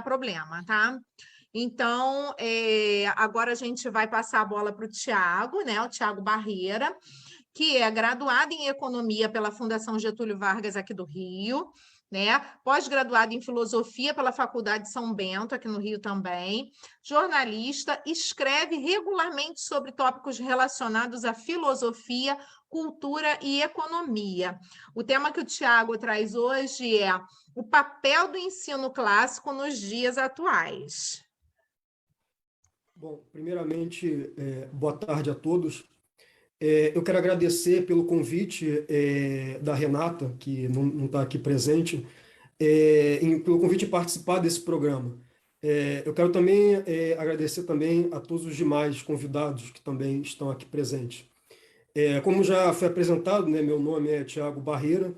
dar problema, tá? Então, agora a gente vai passar a bola para o Tiago, né? O Tiago Barreira, que é graduado em Economia pela Fundação Getúlio Vargas aqui do Rio, né? Pós-graduado em Filosofia pela Faculdade de São Bento, aqui no Rio também. Jornalista, escreve regularmente sobre tópicos relacionados à filosofia, cultura e economia. O tema que o Tiago traz hoje é o papel do ensino clássico nos dias atuais. Bom, primeiramente, boa tarde a todos. Eu quero agradecer pelo convite da Renata, que não está aqui presente, pelo convite de participar desse programa. Eu quero também agradecer também a todos os demais convidados que também estão aqui presentes. Como já foi apresentado, né, meu nome é Tiago Barreira.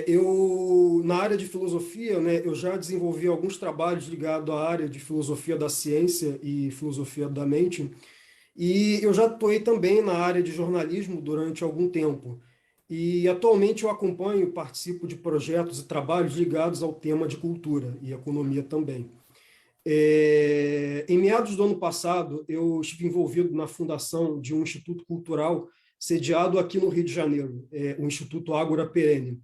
Eu, na área de filosofia, né, eu já desenvolvi alguns trabalhos ligados à área de filosofia da ciência e filosofia da mente, e eu já atuei também na área de jornalismo durante algum tempo. E atualmente eu acompanho e participo de projetos e trabalhos ligados ao tema de cultura e economia também. Em meados do ano passado, eu estive envolvido na fundação de um instituto cultural sediado aqui no Rio de Janeiro, o Instituto Ágora Perene.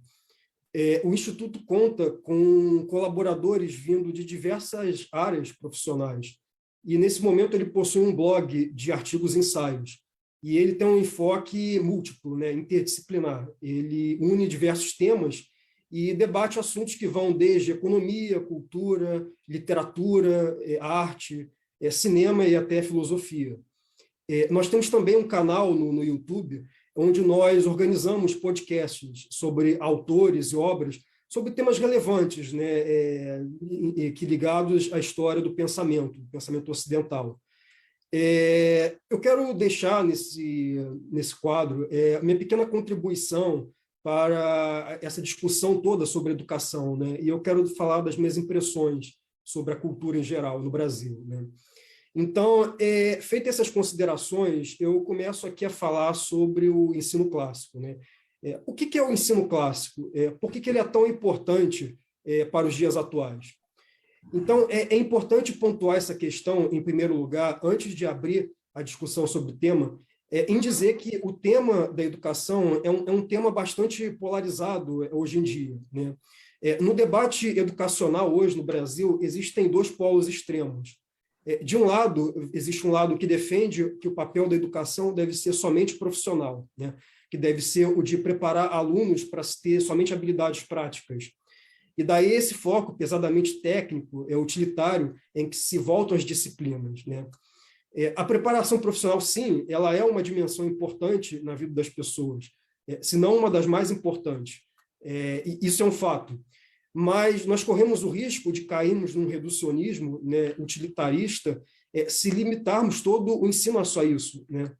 O Instituto conta com colaboradores vindo de diversas áreas profissionais, e nesse momento ele possui um blog de artigos e ensaios, e ele tem um enfoque múltiplo, né, interdisciplinar. Ele une diversos temas e debate assuntos que vão desde economia, cultura, literatura, arte, cinema e até filosofia. Nós temos também um canal no YouTube, onde nós organizamos podcasts sobre autores e obras, sobre temas relevantes, né, que ligados à história do pensamento ocidental. Eu quero deixar nesse quadro a minha pequena contribuição para essa discussão toda sobre educação, né, e eu quero falar das minhas impressões sobre a cultura em geral no Brasil, né. Então, feitas essas considerações, eu começo aqui a falar sobre o ensino clássico, né? O que é o ensino clássico? Por que ele é tão importante para os dias atuais? Então, é importante pontuar essa questão, em primeiro lugar, antes de abrir a discussão sobre o tema, em dizer que o tema da educação é um tema bastante polarizado hoje em dia, né? No debate educacional hoje no Brasil, existem dois polos extremos. De um lado, existe um lado que defende que o papel da educação deve ser somente profissional, né? Que deve ser o de preparar alunos para ter somente habilidades práticas. E daí esse foco pesadamente técnico, utilitário, em que se voltam as disciplinas, né? A preparação profissional, sim, ela é uma dimensão importante na vida das pessoas, se não uma das mais importantes. E isso é um fato. Mas nós corremos o risco de cairmos num reducionismo, né, utilitarista, se limitarmos todo o ensino a só isso, né?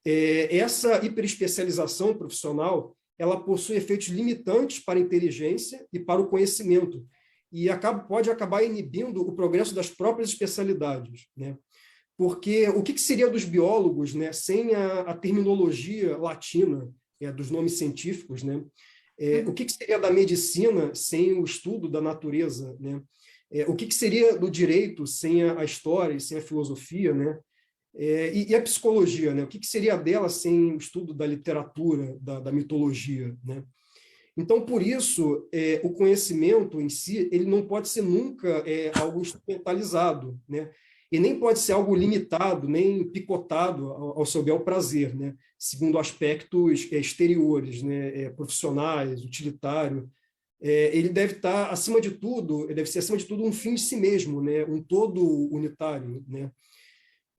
Essa hiperespecialização profissional, ela possui efeitos limitantes para a inteligência e para o conhecimento, e pode acabar inibindo o progresso das próprias especialidades, né? Porque o que seria dos biólogos, né, sem a terminologia latina, dos nomes científicos, né? O que seria da medicina sem o estudo da natureza, né? O que seria do direito sem a história e sem a filosofia, né? E a psicologia, né? O que seria dela sem o estudo da literatura, da mitologia, né? Então, por isso, o conhecimento em si, ele não pode ser nunca algo instrumentalizado, né? E nem pode ser algo limitado, nem picotado ao seu bel prazer, né? Segundo aspectos exteriores, né? Profissionais, utilitário. Ele deve estar, acima de tudo, ele deve ser, acima de tudo, um fim de si mesmo, né? Um todo unitário, né?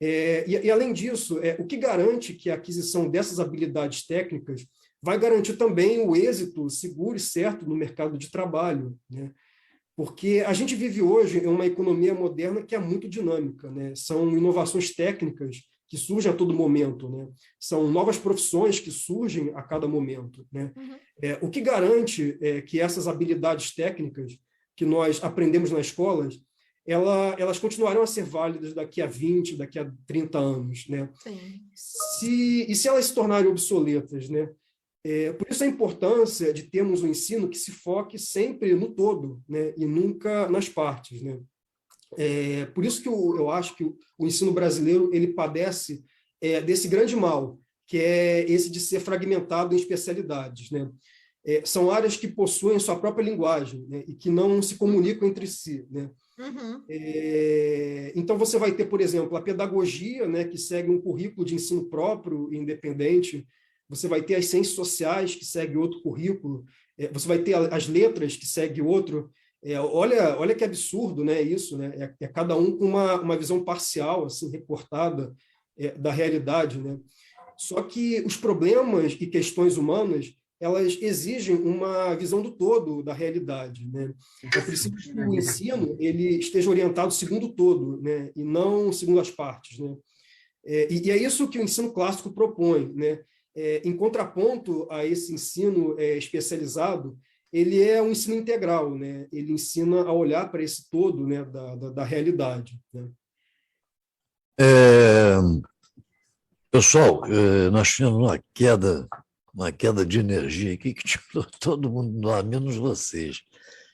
E, além disso, o que garante que a aquisição dessas habilidades técnicas vai garantir também o êxito seguro e certo no mercado de trabalho, né? Porque a gente vive hoje em uma economia moderna que é muito dinâmica, né? São inovações técnicas que surgem a todo momento, né? São novas profissões que surgem a cada momento, né? O que garante que essas habilidades técnicas que nós aprendemos nas escolas, elas continuarão a ser válidas daqui a 20, daqui a 30 anos, né? Sim. Se elas se tornarem obsoletas, né? Por isso a importância de termos um ensino que se foque sempre no todo, né, e nunca nas partes, né? Por isso que eu acho que o ensino brasileiro ele padece desse grande mal, que é esse de ser fragmentado em especialidades, né? São áreas que possuem sua própria linguagem, né, e que não se comunicam entre si, né? Uhum. Então, você vai ter, por exemplo, a pedagogia, né, que segue um currículo de ensino próprio e independente. Você vai ter as ciências sociais, que segue outro currículo. Você vai ter as letras, que segue outro. Olha que absurdo, né, isso, né? Cada um com uma visão parcial, assim, recortada da realidade, né? Só que os problemas e questões humanas, elas exigem uma visão do todo da realidade, né? É preciso que o ensino ele esteja orientado segundo o todo, né? E não segundo as partes, né? E é isso que o ensino clássico propõe, né? Em contraponto a esse ensino especializado, ele é um ensino integral, né? Ele ensina a olhar para esse todo, né, da realidade, né? Pessoal, nós tivemos uma queda de energia aqui que tirou todo mundo lá, menos vocês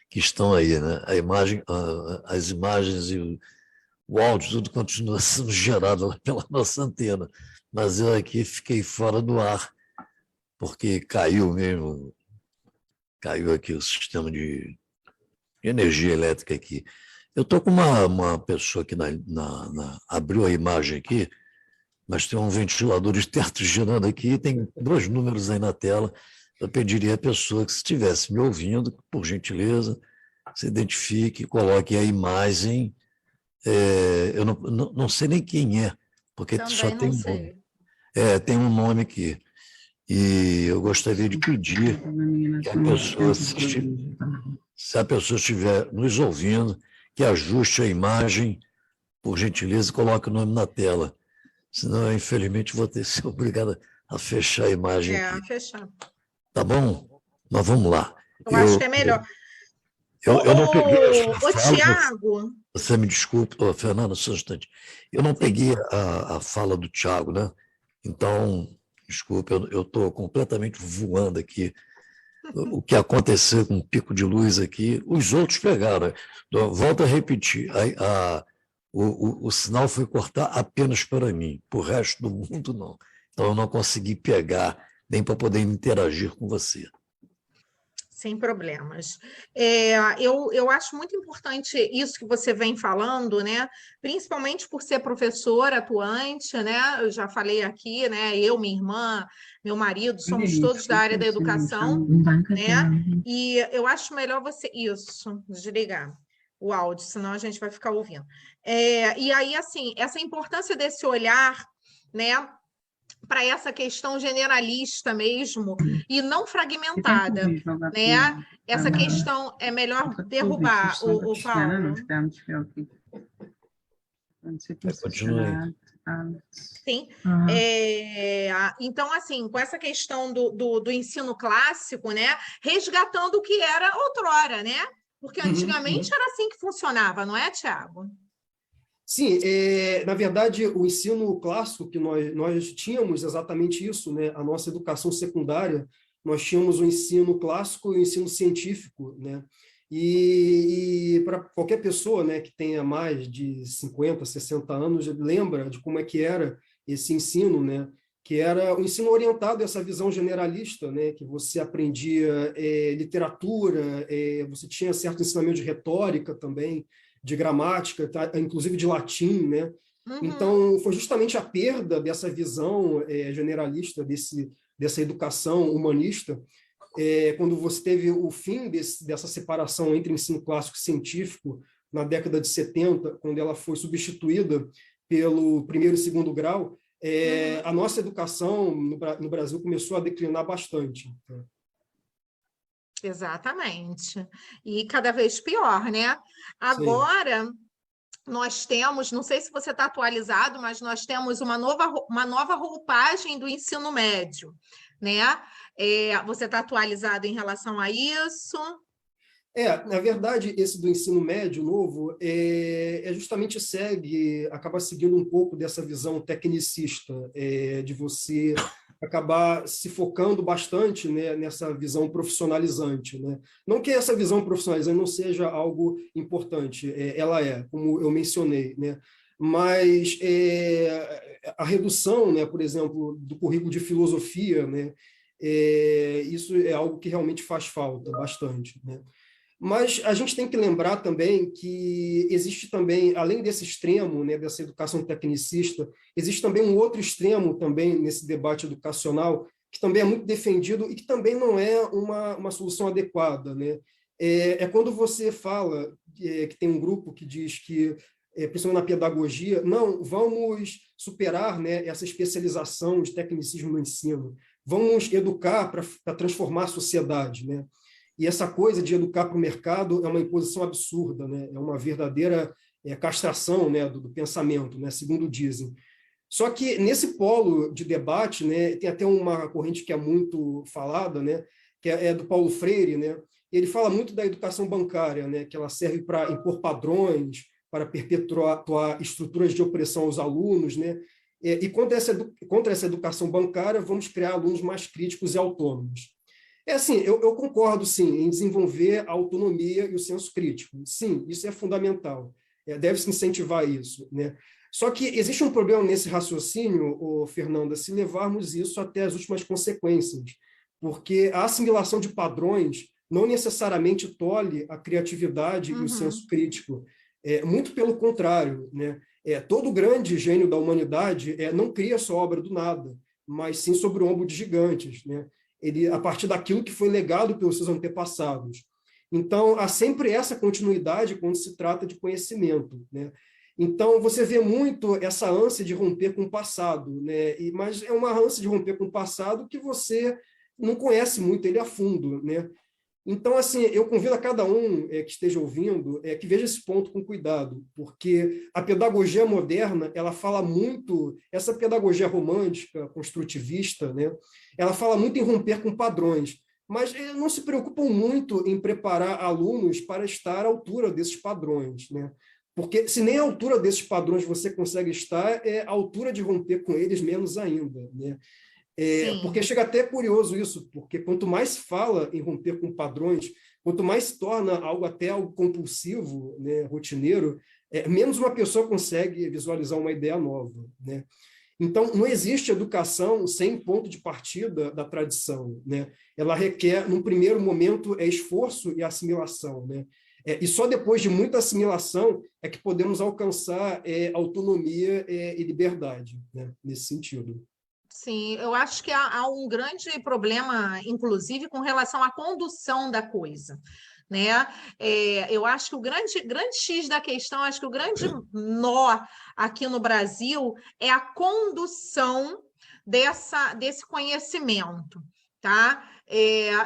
que estão aí, né? A imagem, as imagens e o áudio, tudo continua sendo gerado lá pela nossa antena, mas eu aqui fiquei fora do ar, porque caiu mesmo, caiu aqui o sistema de energia elétrica aqui. Eu estou com uma pessoa que abriu a imagem aqui, mas tem um ventilador de teto girando aqui, tem 2 números aí na tela. Eu pediria à pessoa que, se estivesse me ouvindo, por gentileza, se identifique, coloque a imagem. Eu não sei nem quem é, porque Também só tem não um nome. sei. Tem um nome aqui. E eu gostaria de pedir que a pessoa, se a pessoa estiver nos ouvindo, que ajuste a imagem, por gentileza, e coloque o nome na tela. Senão, infelizmente, vou ter que ser obrigado a fechar a imagem aqui. Fechar. Tá bom? Mas vamos lá. Eu acho que é melhor. Eu não peguei a fala. Tiago. Você me desculpe, Fernanda, só um instante. Eu não peguei a fala do Tiago, né? Então, desculpe, eu estou completamente voando aqui. O que aconteceu com o pico de luz aqui, os outros pegaram. Volto a repetir, o sinal foi cortar apenas para mim, para o resto do mundo não. Então eu não consegui pegar, nem para poder interagir com você. Sem problemas. Eu acho muito importante isso que você vem falando, né? Principalmente por ser professora atuante, né? Eu já falei aqui, né? Eu, minha irmã, meu marido, somos todos da área da educação, né? E eu acho melhor você... Isso, desligar o áudio, senão a gente vai ficar ouvindo. E aí, assim, essa importância desse olhar, né, para essa questão generalista mesmo e não fragmentada, né? Essa questão é melhor derrubar o Paulo. Continue. Sim. Então, assim, com essa questão do ensino clássico, né, resgatando o que era outrora, né? Porque antigamente era assim que funcionava, não é, Tiago? Sim, na verdade, o ensino clássico que nós tínhamos exatamente isso, né? A nossa educação secundária, nós tínhamos o ensino clássico e o ensino científico, né? E para qualquer pessoa, né, que tenha mais de 50, 60 anos, lembra de como é que era esse ensino, né? Que era o ensino orientado a essa visão generalista, né? Que você aprendia literatura, você tinha certo ensinamento de retórica também, de gramática, inclusive de latim, né? Então, foi justamente a perda dessa visão generalista, dessa educação humanista, quando você teve o fim dessa separação entre ensino clássico e científico, na década de 70, quando ela foi substituída pelo primeiro e segundo grau, a nossa educação no Brasil começou a declinar bastante. Exatamente. E cada vez pior, né? Agora, nós temos, não sei se você está atualizado, mas nós temos uma nova roupagem do ensino médio, né? Você está atualizado em relação a isso? Na verdade, esse do ensino médio novo justamente acaba seguindo um pouco dessa visão tecnicista, de você acabar se focando bastante, né, nessa visão profissionalizante, né? Não que essa visão profissionalizante não seja algo importante, ela como eu mencionei, né? Mas a redução, né, por exemplo, do currículo de filosofia, né, isso é algo que realmente faz falta bastante, né? Mas a gente tem que lembrar também que existe também, além desse extremo, né, dessa educação tecnicista, existe também um outro extremo também nesse debate educacional, que também é muito defendido e que também não é uma solução adequada, né? Quando você fala que tem um grupo que diz que, principalmente na pedagogia, não, vamos superar, né, essa especialização de tecnicismo no ensino, vamos educar para transformar a sociedade, né? E essa coisa de educar para o mercado é uma imposição absurda, né? É uma verdadeira castração, né, do pensamento, né, segundo dizem. Só que nesse polo de debate, né, tem até uma corrente que é muito falada, né, que é do Paulo Freire, né? Ele fala muito da educação bancária, né, que ela serve para impor padrões, para perpetuar estruturas de opressão aos alunos, né? E contra essa educação bancária, vamos criar alunos mais críticos e autônomos. Assim, eu concordo, sim, em desenvolver a autonomia e o senso crítico. Sim, isso é fundamental. Deve-se incentivar isso, né? Só que existe um problema nesse raciocínio, Fernanda, se levarmos isso até as últimas consequências, porque a assimilação de padrões não necessariamente tolhe a criatividade e o senso crítico. Muito pelo contrário, né? Todo grande gênio da humanidade não cria sua obra do nada, mas sim sobre o ombro de gigantes, né? Ele, a partir daquilo que foi legado pelos seus antepassados. Então, há sempre essa continuidade quando se trata de conhecimento, né? Então, você vê muito essa ânsia de romper com o passado, né? Mas é uma ânsia de romper com o passado que você não conhece muito ele a fundo, né? Então, assim, eu convido a cada um que esteja ouvindo que veja esse ponto com cuidado, porque a pedagogia moderna, ela fala muito, essa pedagogia romântica, construtivista, né? Ela fala muito em romper com padrões, mas não se preocupam muito em preparar alunos para estar à altura desses padrões, né? Porque se nem à altura desses padrões você consegue estar, a altura de romper com eles menos ainda, né? Porque chega até curioso isso, porque quanto mais fala em romper com padrões, quanto mais se torna até algo compulsivo, né, rotineiro, menos uma pessoa consegue visualizar uma ideia nova, né? Então, não existe educação sem ponto de partida da tradição, né? Ela requer, num primeiro momento, esforço e assimilação, né? E só depois de muita assimilação é que podemos alcançar autonomia e liberdade, né, nesse sentido. Sim, eu acho que há um grande problema, inclusive, com relação à condução da coisa, né? Eu acho que o grande X da questão, acho que o grande nó aqui no Brasil é a condução desse conhecimento, tá?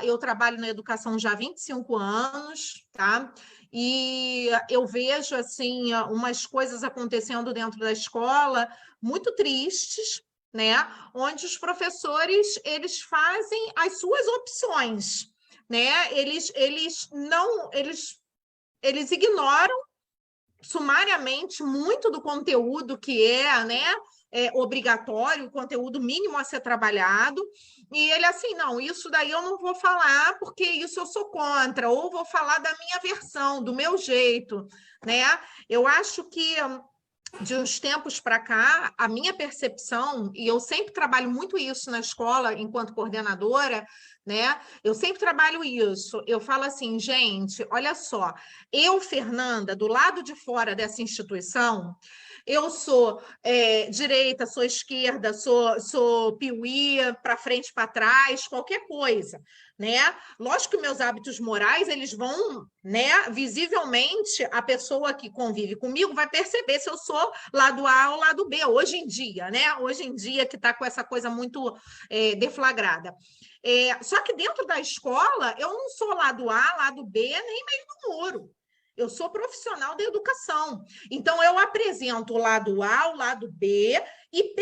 Eu trabalho na educação já há 25 anos, tá? E eu vejo, assim, umas coisas acontecendo dentro da escola muito tristes, né? Onde os professores eles fazem as suas opções, né? Eles ignoram sumariamente muito do conteúdo que né, obrigatório, o conteúdo mínimo a ser trabalhado, e ele assim, não, isso daí eu não vou falar porque isso eu sou contra, ou vou falar da minha versão, do meu jeito, né? Eu acho que de uns tempos para cá, a minha percepção, e eu sempre trabalho muito isso na escola, enquanto coordenadora, né? Eu sempre trabalho isso. Eu falo assim, gente, olha só, eu, Fernanda, do lado de fora dessa instituição, eu sou direita, sou esquerda, sou piuí, para frente, para trás, qualquer coisa, né? Lógico que meus hábitos morais, eles vão, né? Visivelmente, a pessoa que convive comigo vai perceber se eu sou lado A ou lado B, hoje em dia, né? Hoje em dia que está com essa coisa muito deflagrada. Só que dentro da escola, eu não sou lado A, lado B, nem meio do muro. Eu sou profissional da educação. Então, eu apresento o lado A, o lado B e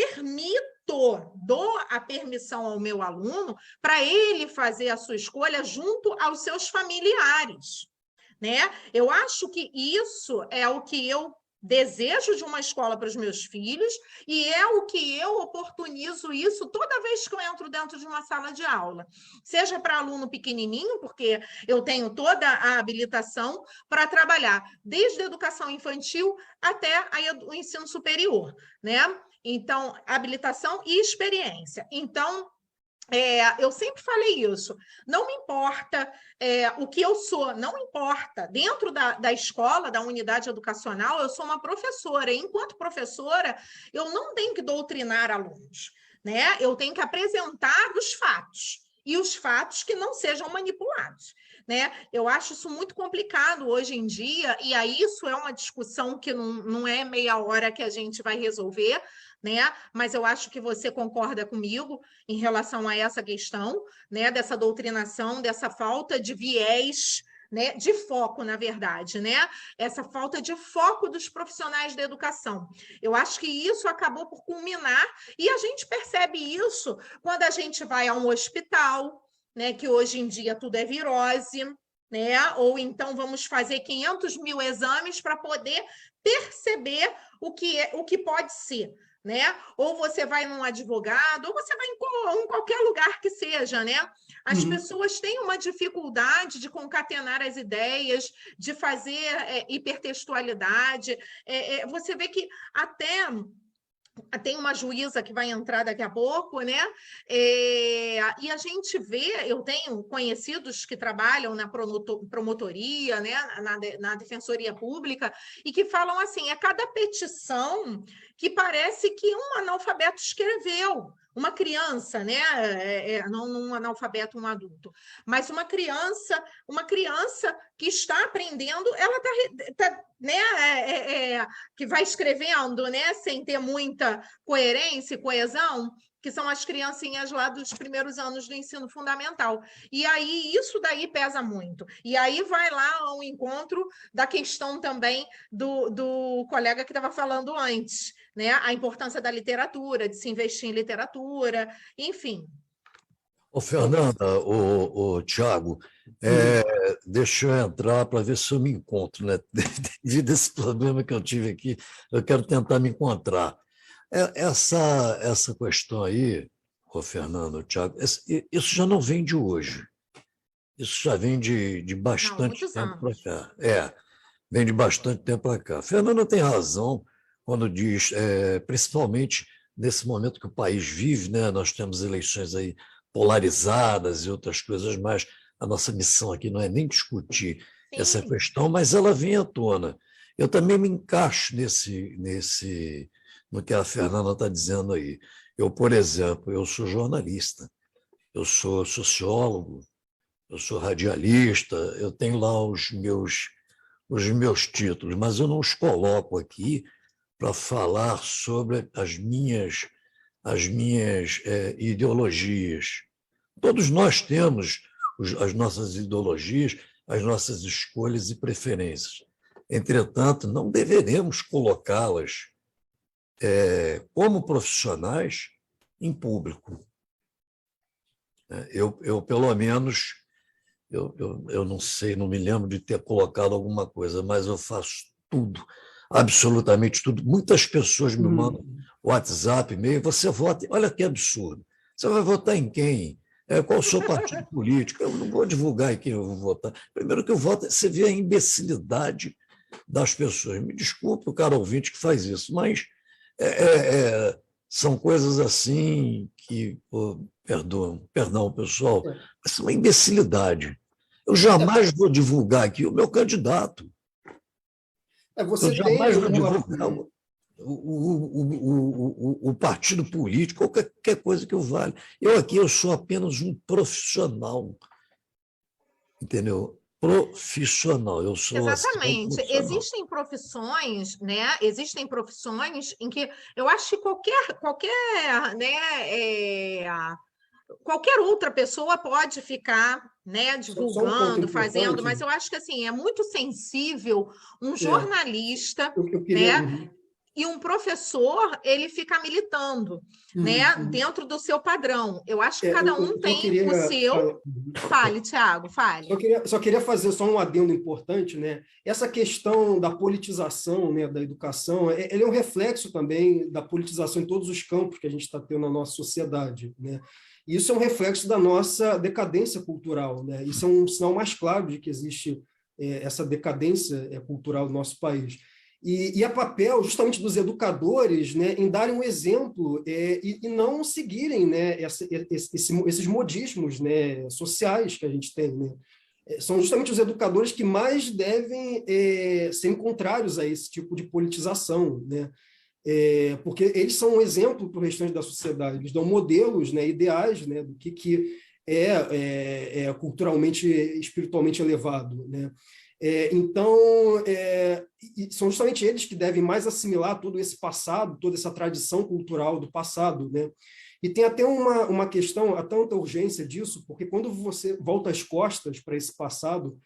dou a permissão ao meu aluno para ele fazer a sua escolha junto aos seus familiares, né? Eu acho que isso é o que eu desejo de uma escola para os meus filhos, e é o que eu oportunizo isso toda vez que eu entro dentro de uma sala de aula. Seja para aluno pequenininho, porque eu tenho toda a habilitação para trabalhar desde a educação infantil até o ensino superior, né? Então, habilitação e experiência. Então, eu sempre falei isso, não me importa o que eu sou, não importa. Dentro da escola, da unidade educacional, eu sou uma professora, e enquanto professora, eu não tenho que doutrinar alunos, né? Eu tenho que apresentar os fatos, e os fatos que não sejam manipulados, né? Eu acho isso muito complicado hoje em dia, e aí isso é uma discussão que não é meia hora que a gente vai resolver, né? Mas eu acho que você concorda comigo em relação a essa questão, né? Dessa doutrinação, dessa falta de viés, né? De foco, na verdade, né? Essa falta de foco dos profissionais da educação. Eu acho que isso acabou por culminar, e a gente percebe isso quando a gente vai a um hospital, né? Que hoje em dia tudo é virose, né? Ou então vamos fazer 500 mil exames para poder perceber o que pode ser, né? Ou você vai num advogado, ou você vai em qualquer lugar que seja, né? As pessoas têm uma dificuldade de concatenar as ideias, de fazer hipertextualidade. Você vê que até tem uma juíza que vai entrar daqui a pouco, né? E a gente vê, eu tenho conhecidos que trabalham na promotoria, né? Na defensoria pública, e que falam assim, cada petição que parece que um analfabeto escreveu. Uma criança, né? Não um analfabeto, um adulto, mas uma criança que está aprendendo, ela tá né? Que vai escrevendo, né? Sem ter muita coerência e coesão, que são as criancinhas lá dos primeiros anos do ensino fundamental. E aí isso daí pesa muito. E aí vai lá ao encontro da questão também do colega que estava falando antes, né? A importância da literatura, de se investir em literatura, enfim. Ô, Fernanda, ô, Tiago, deixa eu entrar para ver se eu me encontro, né? Devido a esse problema que eu tive aqui, eu quero tentar me encontrar. Essa questão aí, ô, Fernando, Tiago, isso já não vem de hoje. Isso já vem de bastante tempo para cá. Vem de bastante tempo para cá. Fernanda tem razão quando diz, principalmente nesse momento que o país vive, né? Nós temos eleições aí polarizadas e outras coisas, mas a nossa missão aqui não é nem discutir essa questão, mas ela vem à tona. Eu também me encaixo no que a Fernanda está dizendo aí. Eu, por exemplo, eu sou jornalista, eu sou sociólogo, eu sou radialista, eu tenho lá os meus títulos, mas eu não os coloco aqui para falar sobre as minhas ideologias. Todos nós temos as nossas ideologias, as nossas escolhas e preferências. Entretanto, não deveremos colocá-las como profissionais em público. Eu pelo menos, eu não sei, não me lembro de ter colocado alguma coisa, mas eu faço tudo, absolutamente tudo. Muitas pessoas me mandam WhatsApp, e-mail, você vota, olha que absurdo, você vai votar em quem? Qual o seu partido político? Eu não vou divulgar em quem eu vou votar. Primeiro que eu voto, você vê a imbecilidade das pessoas. Me desculpe o cara ouvinte que faz isso, mas são coisas assim que, perdão, pessoal, mas são uma imbecilidade. Eu jamais vou divulgar aqui o meu candidato. Eu jamais vou divulgar o partido político, ou qualquer coisa que eu valha. Eu sou apenas um profissional, entendeu? Profissional, eu sou exatamente. Existem profissões, né? Existem profissões em que eu acho que qualquer, né? Qualquer outra pessoa pode ficar, né, divulgando, fazendo, mas eu acho que assim é muito sensível um jornalista, né? e um professor, ele fica militando, né, dentro do seu padrão. Eu acho que cada um tem o seu... Fale, Tiago, fale. Só queria fazer só um adendo importante, né? Essa questão da politização, né, da educação, ele é um reflexo também da politização em todos os campos que a gente está tendo na nossa sociedade, né? Isso é um reflexo da nossa decadência cultural, né? Isso é um sinal mais claro de que existe essa decadência cultural do nosso país. E é papel justamente dos educadores, né, em darem um exemplo e não seguirem, né, esses modismos, né, sociais que a gente tem, né? São justamente os educadores que mais devem ser contrários a esse tipo de politização, né? Porque eles são um exemplo para o restante da sociedade, eles dão modelos, né, ideais, né, do que é culturalmente, espiritualmente elevado, né? Então, são justamente eles que devem mais assimilar todo esse passado, toda essa tradição cultural do passado, né? E tem até uma questão, há tanta urgência disso, porque quando você volta as costas para esse passado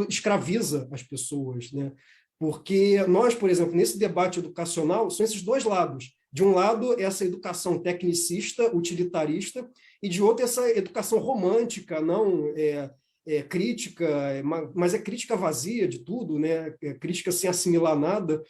escraviza as pessoas, né? Porque nós, por exemplo, nesse debate educacional, são esses dois lados. De um lado, essa educação tecnicista, utilitarista, e de outro, essa educação romântica, não crítica, mas é crítica vazia de tudo, né? Crítica sem assimilar nada.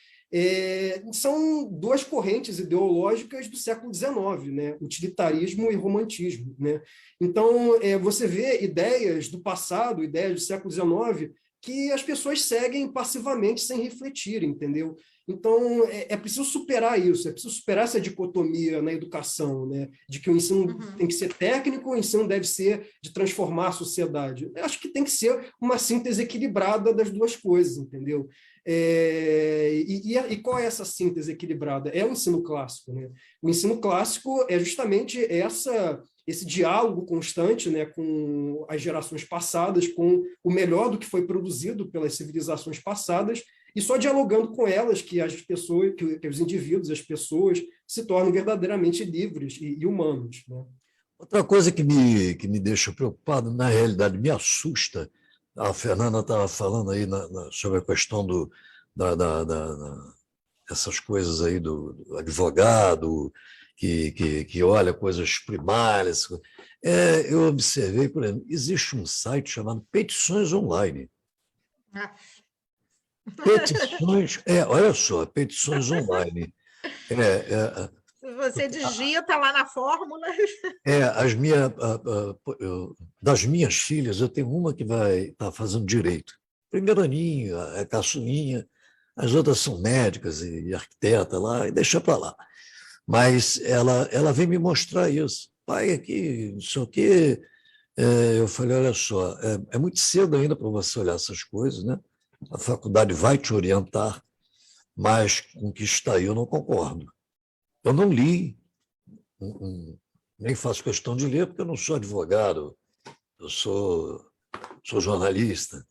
São duas correntes ideológicas do século XIX, né? Utilitarismo e romantismo, né? Então, você vê ideias do passado, ideias do século XIX, que as pessoas seguem passivamente, sem refletir, entendeu? Então, é preciso superar isso, é preciso superar essa dicotomia na educação, né? De que o ensino tem que ser técnico, o ensino deve ser de transformar a sociedade. Eu acho que tem que ser uma síntese equilibrada das duas coisas, entendeu? E qual é essa síntese equilibrada? É o ensino clássico, né? O ensino clássico é justamente esse diálogo constante, né, com as gerações passadas, com o melhor do que foi produzido pelas civilizações passadas, e só dialogando com elas que as pessoas, que os indivíduos, as pessoas, se tornam verdadeiramente livres e humanos, né? Outra coisa que me deixa preocupado, na realidade me assusta, a Fernanda estava falando aí sobre a questão essas coisas aí do advogado que olha coisas primárias. Eu observei, por exemplo, existe um site chamado Petições Online. Petições, olha só, Petições Online. Você digita lá na fórmula. Das minhas filhas, eu tenho uma que vai estar fazendo direito. Primeiro aninho, é caçulinha, as outras são médicas e arquiteta lá, e deixa para lá. Mas ela vem me mostrar isso. Pai, aqui, não sei o quê. Eu falei, olha só, é muito cedo ainda para você olhar essas coisas, né? A faculdade vai te orientar, mas com o que está aí eu não concordo. Eu não li, nem faço questão de ler, porque eu não sou advogado, eu sou jornalista,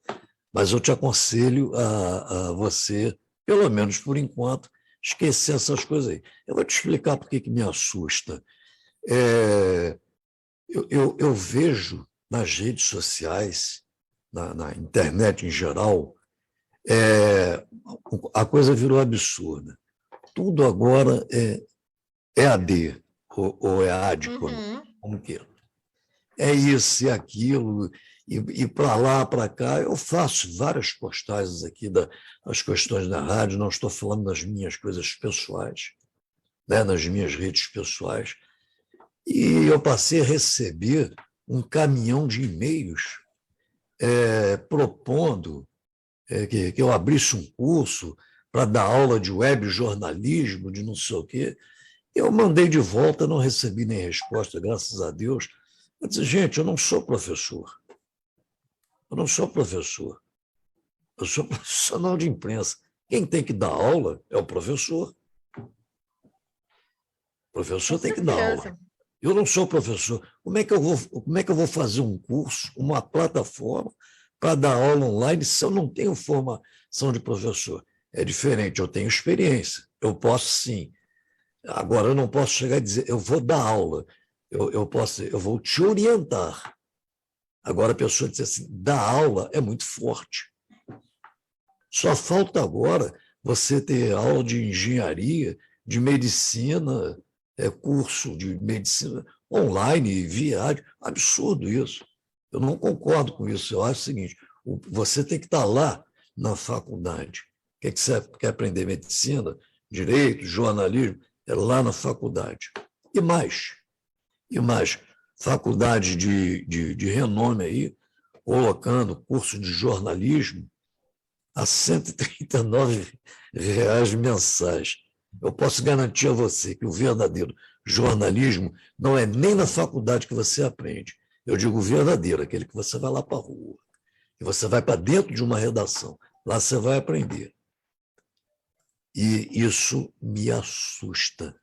mas eu te aconselho a você, pelo menos por enquanto, esquecer essas coisas aí. Eu vou te explicar por que me assusta. Eu vejo nas redes sociais, na internet em geral, a coisa virou absurda. Tudo agora é EAD, ou EAD, como que é isso e aquilo, e para lá, para cá. Eu faço várias postagens aqui das questões da rádio, não estou falando das minhas coisas pessoais, né, nas minhas redes pessoais, e eu passei a receber um caminhão de e-mails propondo que eu abrisse um curso para dar aula de web jornalismo, de não sei o quê. Eu mandei de volta, não recebi nem resposta, graças a Deus. Eu disse, gente, eu não sou professor. Eu não sou professor. Eu sou profissional de imprensa. Quem tem que dar aula é o professor. O professor tem que dar aula. Eu não sou professor. Como é que eu vou fazer um curso, uma plataforma, para dar aula online se eu não tenho formação de professor? É diferente, eu tenho experiência. Eu posso, sim. Agora, eu não posso chegar e dizer, eu vou dar aula. Eu vou te orientar. Agora, a pessoa diz assim, dar aula é muito forte. Só falta agora você ter aula de engenharia, de medicina, curso de medicina online, via rádio. Absurdo isso. Eu não concordo com isso. Eu acho o seguinte, você tem que estar lá na faculdade. O que é que você quer aprender? Medicina, direito, jornalismo? É lá na faculdade. E mais, faculdade de renome aí, colocando curso de jornalismo a R$ 139 mensais. Eu posso garantir a você que o verdadeiro jornalismo não é nem na faculdade que você aprende. Eu digo verdadeiro, aquele que você vai lá para a rua, que você vai para dentro de uma redação. Lá você vai aprender. E isso me assusta.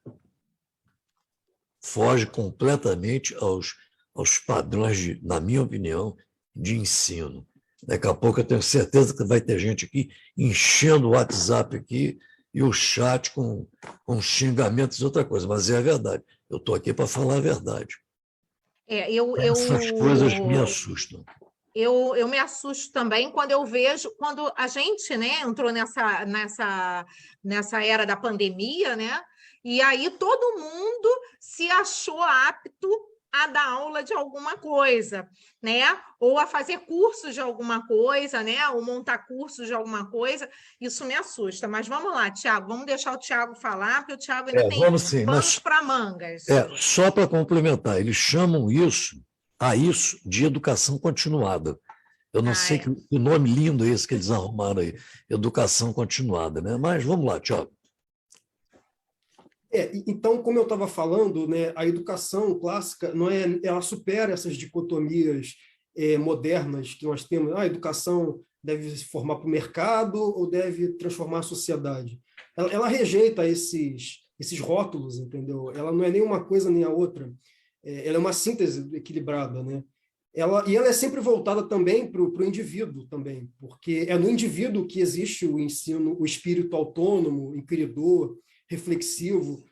Foge completamente aos padrões, na minha opinião, de ensino. Daqui a pouco eu tenho certeza que vai ter gente aqui enchendo o WhatsApp aqui e o chat com xingamentos e outra coisa, mas é a verdade. Eu estou aqui para falar a verdade. Essas coisas me assustam. Eu me assusto também quando eu vejo, quando a gente, né, entrou nessa era da pandemia, né? E aí todo mundo se achou apto a dar aula de alguma coisa, né? Ou a fazer cursos de alguma coisa, né? Ou montar cursos de alguma coisa. Isso me assusta. Mas vamos lá, Tiago, vamos deixar o Tiago falar, porque o Tiago ainda tem panos para mangas. Só para complementar, eles chamam isso de educação continuada. Eu não sei que nome lindo é esse que eles arrumaram aí, educação continuada, né? Mas vamos lá, Tiago. Então, como eu estava falando, né, a educação clássica ela supera essas dicotomias modernas que nós temos. A educação deve se formar para o mercado ou deve transformar a sociedade. Ela rejeita esses rótulos, entendeu? Ela não é nem uma coisa nem a outra. Ela é uma síntese equilibrada, né? Ela é sempre voltada também para o indivíduo também, porque é no indivíduo que existe o ensino, o espírito autônomo, inquiridor, reflexivo,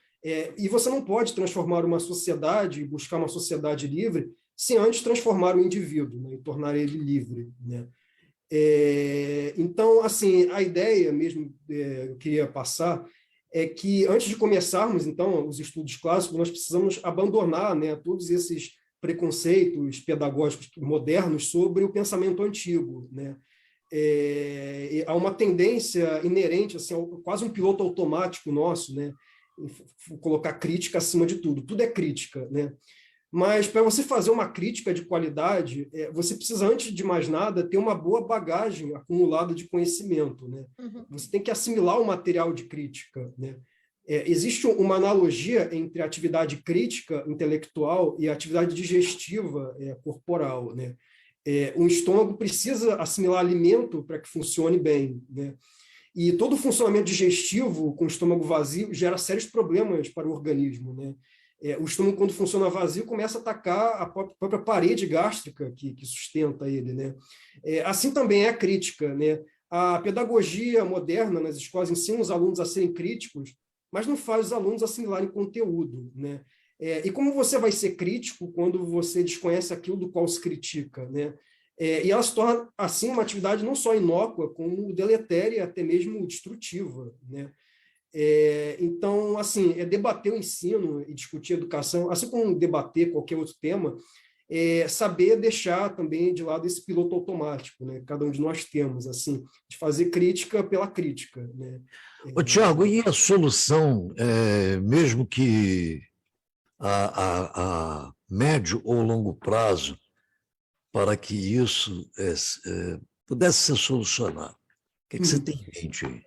e você não pode transformar uma sociedade, buscar uma sociedade livre, sem antes transformar o indivíduo, né, e tornar ele livre, né? Então, assim, a ideia mesmo eu queria passar é que antes de começarmos, então, os estudos clássicos, nós precisamos abandonar, né, todos esses preconceitos pedagógicos modernos sobre o pensamento antigo, né? Há uma tendência inerente, assim, quase um piloto automático nosso, né? Colocar crítica acima de tudo. Tudo é crítica, né? Mas para você fazer uma crítica de qualidade, você precisa, antes de mais nada, ter uma boa bagagem acumulada de conhecimento, né? Uhum. Você tem que assimilar o material de crítica, né? Existe uma analogia entre a atividade crítica intelectual e a atividade digestiva corporal, né? O estômago precisa assimilar alimento para que funcione bem, né? E todo o funcionamento digestivo com o estômago vazio gera sérios problemas para o organismo, né? O estômago, quando funciona vazio, começa a atacar a própria parede gástrica que sustenta ele, né? Assim também é a crítica, né? A pedagogia moderna nas escolas ensina os alunos a serem críticos, mas não faz os alunos assimilarem conteúdo, né? E como você vai ser crítico quando você desconhece aquilo do qual se critica, né? E ela se torna, assim, uma atividade não só inócua, como deletéria e até mesmo destrutiva, né? Então, assim, debater o ensino e discutir a educação, assim como debater qualquer outro tema, saber deixar também de lado esse piloto automático, né? Cada um de nós temos, assim, de fazer crítica pela crítica, né? Ô, Tiago, e a solução, mesmo que a médio ou longo prazo, para que isso pudesse ser solucionado? O que você tem em mente aí?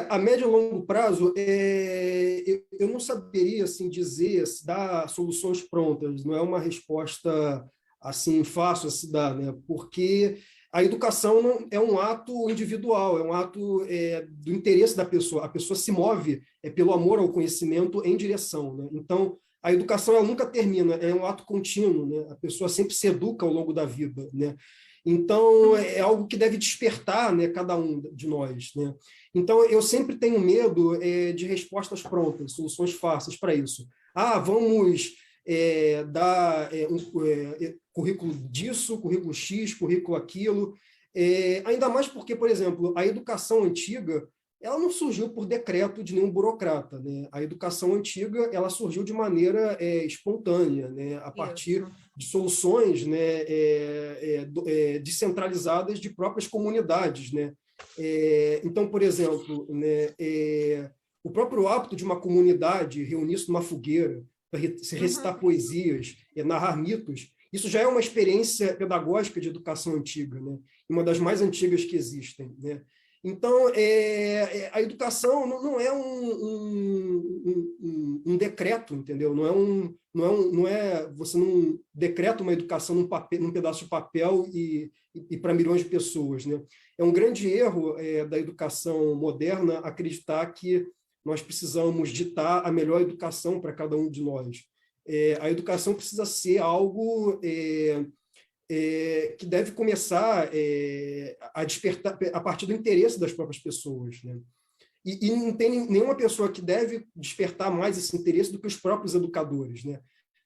A médio e longo prazo, eu não saberia assim, dizer, dar soluções prontas, não é uma resposta assim fácil a se dar, né? Porque a educação não, é um ato individual, é um ato do interesse da pessoa. A pessoa se move pelo amor ao conhecimento em direção, né? Então, a educação ela nunca termina, é um ato contínuo, né? A pessoa sempre se educa ao longo da vida, né? Então, é algo que deve despertar, né, cada um de nós, né? Então, eu sempre tenho medo de respostas prontas, soluções fáceis para isso. Vamos dar currículo disso, currículo X, currículo aquilo. Ainda mais porque, por exemplo, a educação antiga ela não surgiu por decreto de nenhum burocrata, né? A educação antiga, ela surgiu de maneira espontânea, né? A partir Isso. de soluções, né? Descentralizadas de próprias comunidades, né? Então, por exemplo, né? O próprio hábito de uma comunidade reunir-se numa fogueira para recitar poesias, narrar mitos, isso já é uma experiência pedagógica de educação antiga, né? Uma das mais antigas que existem, né? Então, a educação não é um decreto, entendeu? Você não decreta uma educação num pedaço de papel e para milhões de pessoas, né? É um grande erro da educação moderna acreditar que nós precisamos ditar a melhor educação para cada um de nós. A educação precisa ser algo que deve começar a despertar a partir do interesse das próprias pessoas, né? E não tem nenhuma pessoa que deve despertar mais esse interesse do que os próprios educadores, né?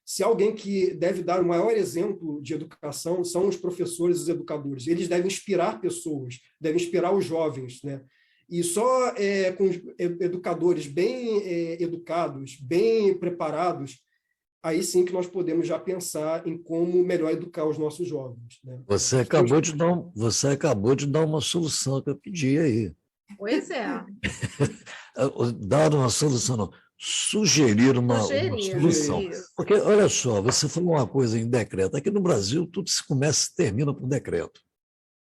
Se alguém que deve dar o maior exemplo de educação são os professores e os educadores. Eles devem inspirar pessoas, devem inspirar os jovens, né? E só com educadores bem educados, bem preparados, aí sim que nós podemos já pensar em como melhor educar os nossos jovens, né? Você acabou de dar uma solução que eu pedi aí. Pois é. Dar uma solução, não. Sugerir uma solução. Isso. Porque, olha só, você falou uma coisa em decreto. Aqui no Brasil, tudo se começa e termina por decreto.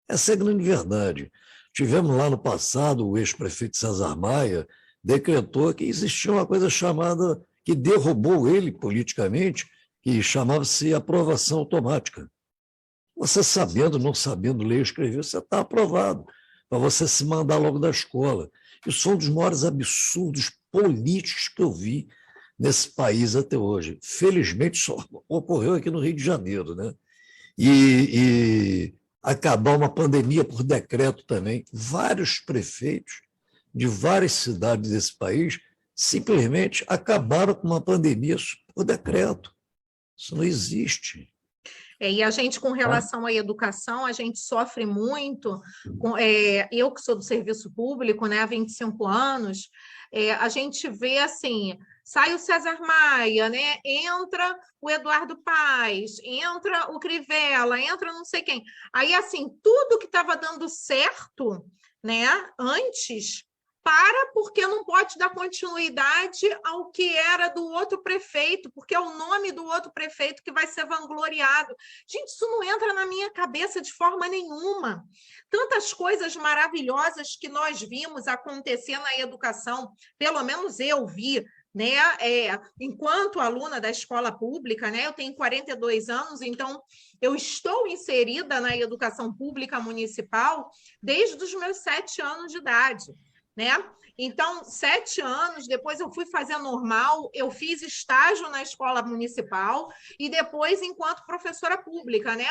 Essa é a grande verdade. Tivemos lá no passado, o ex-prefeito César Maia decretou que existia uma coisa chamada, que derrubou ele politicamente, que chamava-se aprovação automática. Você sabendo, não sabendo ler e escrever, você está aprovado, para você se mandar logo da escola. Isso é um dos maiores absurdos políticos que eu vi nesse país até hoje. Felizmente, só ocorreu aqui no Rio de Janeiro, né? E acabar uma pandemia por decreto também. Vários prefeitos de várias cidades desse país simplesmente acabaram com uma pandemia por decreto. Isso não existe. E a gente, com relação à educação, a gente sofre muito. Eu que sou do serviço público, né, há 25 anos, a gente vê assim, sai o César Maia, né, entra o Eduardo Paes, entra o Crivella, entra não sei quem. Aí, assim, tudo que estava dando certo, né, antes, porque não pode dar continuidade ao que era do outro prefeito, porque é o nome do outro prefeito que vai ser vangloriado. Gente, isso não entra na minha cabeça de forma nenhuma. Tantas coisas maravilhosas que nós vimos acontecer na educação, pelo menos eu vi, né? Enquanto aluna da escola pública, né? Eu tenho 42 anos, então eu estou inserida na educação pública municipal desde os meus 7 anos de idade, né? Então, 7 anos, depois eu fui fazer normal, eu fiz estágio na escola municipal e depois enquanto professora pública, né?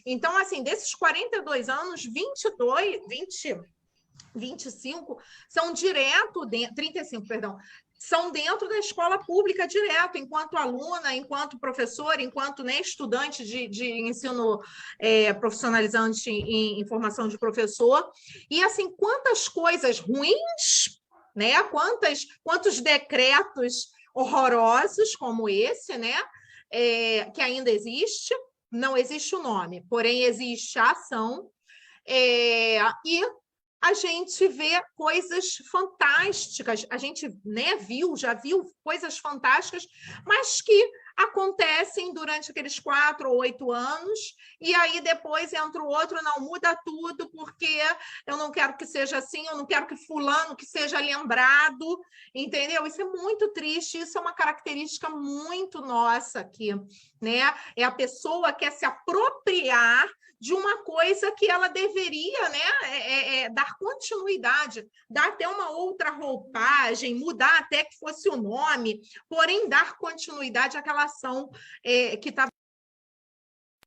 Então, assim, desses 42 anos, 25 são 35, perdão, são dentro da escola pública direto, enquanto aluna, enquanto professora, enquanto, né, estudante de ensino profissionalizante em formação de professor. E, assim, quantas coisas ruins, né? Quantos decretos horrorosos como esse, né? Que ainda existe, não existe o nome, porém existe a ação, e a gente vê coisas fantásticas, a gente, né, já viu coisas fantásticas, mas que acontecem durante aqueles 4 ou 8 anos, e aí depois entra o outro, não, muda tudo, porque eu não quero que seja assim, eu não quero que fulano que seja lembrado, entendeu? Isso é muito triste, isso é uma característica muito nossa aqui, né? É a pessoa que quer se apropriar de uma coisa que ela deveria, né, dar continuidade, dar até uma outra roupagem, mudar até que fosse o nome, porém dar continuidade àquela ação que estava...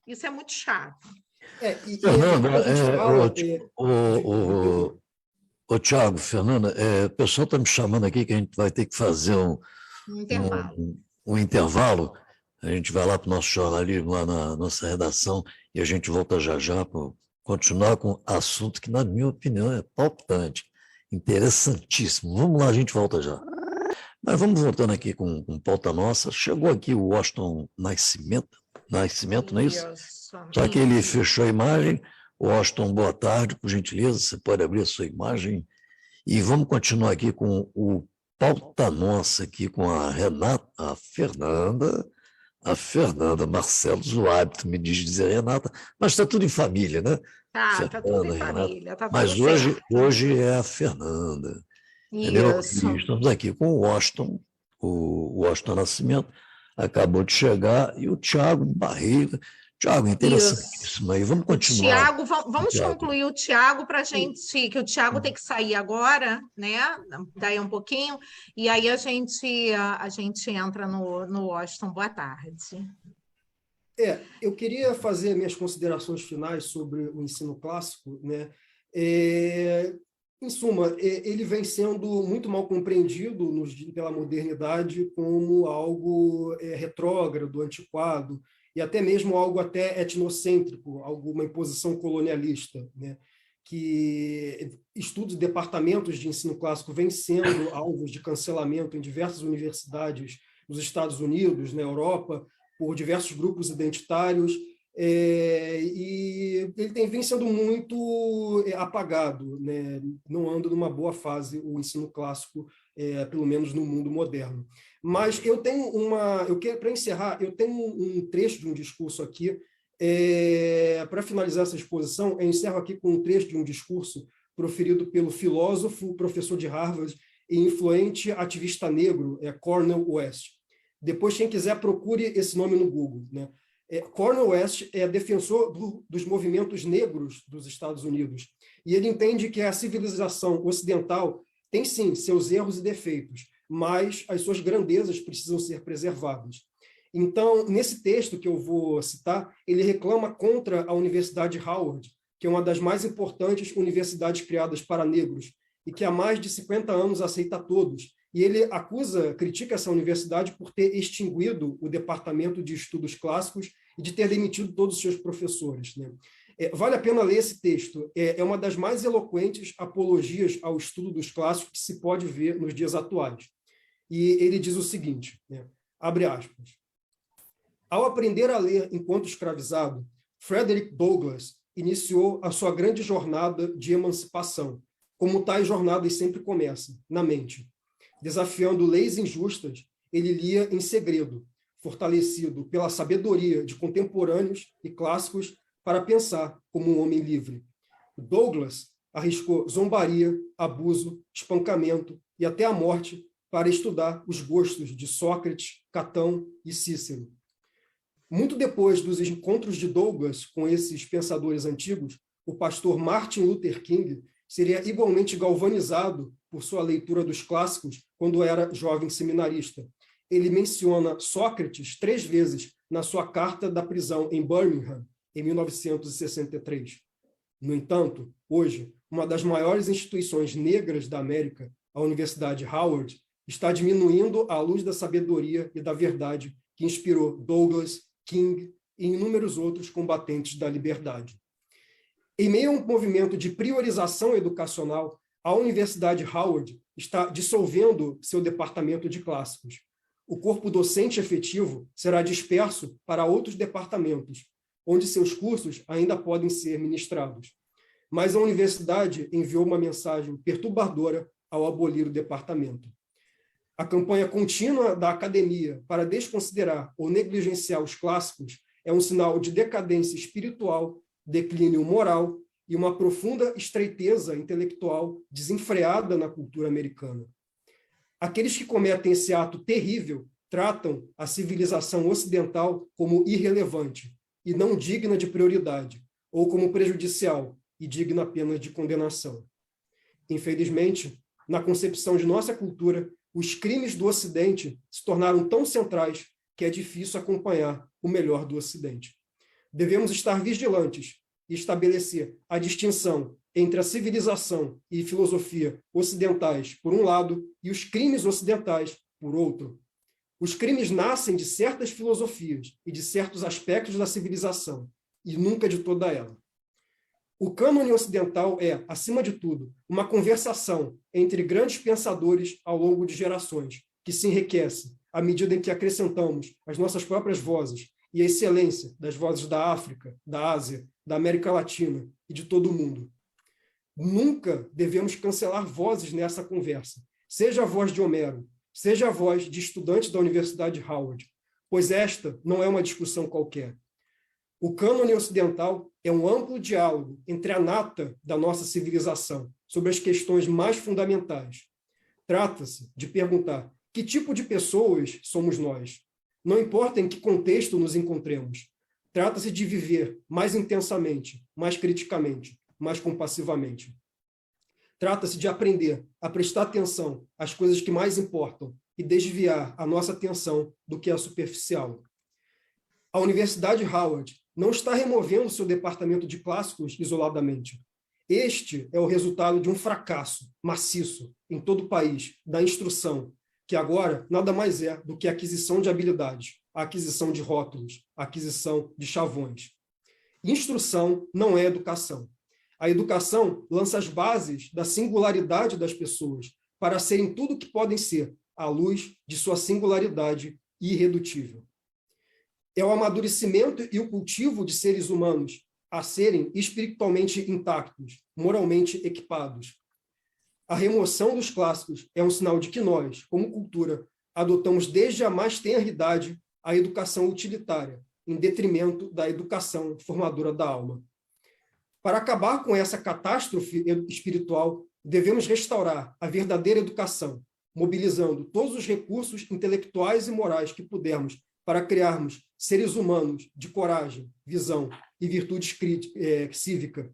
Isso é muito chato. Tiago, Fernanda, o pessoal está me chamando aqui que a gente vai ter que fazer um intervalo. A gente vai lá para o nosso jornalismo, lá na nossa redação, e a gente volta já já para continuar com assunto que, na minha opinião, é palpitante. interessantíssimo. Vamos lá, a gente volta já. Mas vamos voltando aqui com pauta nossa. Chegou aqui o Washington Nascimento, não é isso? Só que ele fechou a imagem. Washington, boa tarde, por gentileza, você pode abrir a sua imagem. E vamos continuar aqui com o pauta nossa, aqui com a Renata, a Fernanda Marcelos, o hábito me diz dizer Renata, mas está tudo em família, né? Tá tudo em família, tá tudo mas certo. hoje é a Fernanda. Entendeu? E estamos aqui com o Washington, o Washington Nascimento, acabou de chegar, e o Tiago Barreira. Tiago, interessantíssimo aí. Vamos continuar. Tiago, vamos concluir o Tiago para a gente, que o Tiago tem que sair agora, né? Daí um pouquinho, e aí a gente entra no Washington. Boa tarde. Eu queria fazer minhas considerações finais sobre o ensino clássico, né? Em suma, ele vem sendo muito mal compreendido pela modernidade como algo retrógrado, antiquado, e até mesmo algo até etnocêntrico, alguma imposição colonialista, né? Que estudos de departamentos de ensino clássico vêm sendo alvos de cancelamento em diversas universidades nos Estados Unidos, na Europa, por diversos grupos identitários, e ele vem sendo muito apagado, né? Não anda numa boa fase o ensino clássico, pelo menos no mundo moderno. Mas para encerrar, eu tenho um trecho de um discurso aqui, para finalizar essa exposição, eu encerro aqui com um trecho de um discurso proferido pelo filósofo, professor de Harvard e influente ativista negro, Cornel West. Depois, quem quiser, procure esse nome no Google, né? Cornel West é defensor dos movimentos negros dos Estados Unidos, e ele entende que a civilização ocidental tem, sim, seus erros e defeitos, mas as suas grandezas precisam ser preservadas. Então, nesse texto que eu vou citar, ele reclama contra a Universidade Howard, que é uma das mais importantes universidades criadas para negros, e que há mais de 50 anos aceita todos. E ele critica essa universidade por ter extinguido o Departamento de Estudos Clássicos e de ter demitido todos os seus professores, né? Vale a pena ler esse texto. É uma das mais eloquentes apologias ao estudo dos clássicos que se pode ver nos dias atuais. E ele diz o seguinte, né? Abre aspas. Ao aprender a ler enquanto escravizado, Frederick Douglass iniciou a sua grande jornada de emancipação, como tais jornadas sempre começam, na mente. Desafiando leis injustas, ele lia em segredo, fortalecido pela sabedoria de contemporâneos e clássicos para pensar como um homem livre. Douglass arriscou zombaria, abuso, espancamento e até a morte para estudar os gostos de Sócrates, Catão e Cícero. Muito depois dos encontros de Douglass com esses pensadores antigos, o pastor Martin Luther King seria igualmente galvanizado por sua leitura dos clássicos quando era jovem seminarista. Ele menciona Sócrates 3 vezes na sua carta da prisão em Birmingham, em 1963. No entanto, hoje, uma das maiores instituições negras da América, a Universidade Howard, está diminuindo à luz da sabedoria e da verdade que inspirou Douglass, King e inúmeros outros combatentes da liberdade. Em meio a um movimento de priorização educacional, a Universidade Howard está dissolvendo seu departamento de clássicos. O corpo docente efetivo será disperso para outros departamentos, onde seus cursos ainda podem ser ministrados. Mas a universidade enviou uma mensagem perturbadora ao abolir o departamento. A campanha contínua da academia para desconsiderar ou negligenciar os clássicos é um sinal de decadência espiritual, declínio moral e uma profunda estreiteza intelectual desenfreada na cultura americana. Aqueles que cometem esse ato terrível tratam a civilização ocidental como irrelevante e não digna de prioridade, ou como prejudicial e digna apenas de condenação. Infelizmente, na concepção de nossa cultura, os crimes do Ocidente se tornaram tão centrais que é difícil acompanhar o melhor do Ocidente. Devemos estar vigilantes e estabelecer a distinção entre a civilização e filosofia ocidentais, por um lado, e os crimes ocidentais, por outro. Os crimes nascem de certas filosofias e de certos aspectos da civilização, e nunca de toda ela. O cânone ocidental é, acima de tudo, uma conversação entre grandes pensadores ao longo de gerações, que se enriquece à medida em que acrescentamos as nossas próprias vozes e a excelência das vozes da África, da Ásia, da América Latina e de todo o mundo. Nunca devemos cancelar vozes nessa conversa, seja a voz de Homero, seja a voz de estudantes da Universidade de Howard, pois esta não é uma discussão qualquer. O cânone ocidental é um amplo diálogo entre a nata da nossa civilização sobre as questões mais fundamentais. Trata-se de perguntar que tipo de pessoas somos nós. Não importa em que contexto nos encontremos. Trata-se de viver mais intensamente, mais criticamente, mais compassivamente. Trata-se de aprender a prestar atenção às coisas que mais importam e desviar a nossa atenção do que é superficial. A Universidade de Howard não está removendo seu departamento de clássicos isoladamente. Este é o resultado de um fracasso maciço em todo o país da instrução, que agora nada mais é do que a aquisição de habilidades, a aquisição de rótulos, a aquisição de chavões. Instrução não é educação. A educação lança as bases da singularidade das pessoas para serem tudo o que podem ser, à luz de sua singularidade irredutível. É o amadurecimento e o cultivo de seres humanos a serem espiritualmente intactos, moralmente equipados. A remoção dos clássicos é um sinal de que nós, como cultura, adotamos desde a mais tenra idade a educação utilitária, em detrimento da educação formadora da alma. Para acabar com essa catástrofe espiritual, devemos restaurar a verdadeira educação, mobilizando todos os recursos intelectuais e morais que pudermos para criarmos seres humanos de coragem, visão e virtude cívica.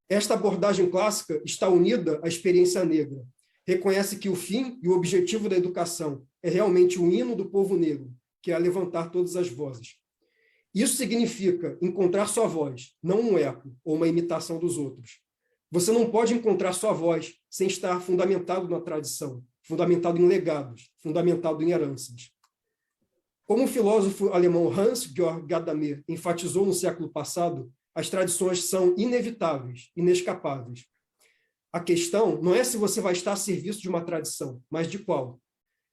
Esta abordagem clássica está unida à experiência negra. Reconhece que o fim e o objetivo da educação é realmente o hino do povo negro, que é levantar todas as vozes. Isso significa encontrar sua voz, não um eco ou uma imitação dos outros. Você não pode encontrar sua voz sem estar fundamentado na tradição, fundamentado em legados, fundamentado em heranças. Como o filósofo alemão Hans-Georg Gadamer enfatizou no século passado, as tradições são inevitáveis, inescapáveis. A questão não é se você vai estar a serviço de uma tradição, mas de qual.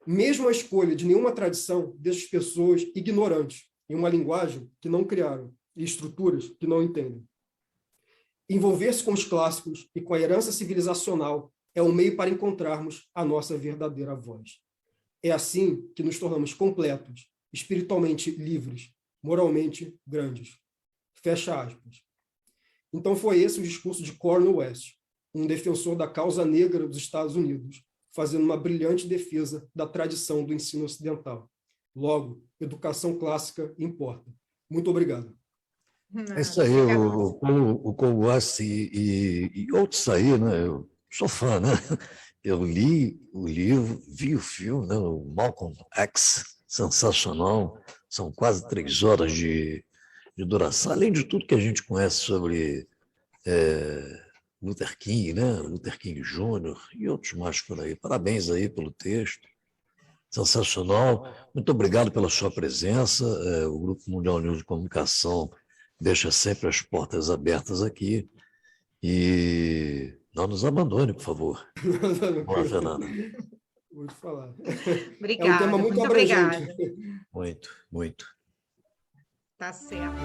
Mesmo a escolha de nenhuma tradição deixa as pessoas ignorantes em uma linguagem que não criaram e estruturas que não entendem. Envolver-se com os clássicos e com a herança civilizacional é um meio para encontrarmos a nossa verdadeira voz. É assim que nos tornamos completos, espiritualmente livres, moralmente grandes. Fecha aspas. Então foi esse o discurso de Cornel West, um defensor da causa negra dos Estados Unidos, fazendo uma brilhante defesa da tradição do ensino ocidental. Logo, educação clássica importa. Muito obrigado. É isso aí, o Cornel West e outros aí, né? Eu sou fã, né? Eu li o livro, vi o filme, né? O Malcolm X, sensacional. São quase 3 horas de duração, além de tudo que a gente conhece sobre Luther King, né? Luther King Jr. e outros mais por aí. Parabéns aí pelo texto. Sensacional. Muito obrigado pela sua presença. O Grupo Mundial News de Comunicação deixa sempre as portas abertas aqui. E não nos abandone, por favor. Boa, Fernanda. Vou te falar. Obrigada. É um tema muito abrangente. Obrigada. Muito, muito. Tá certo.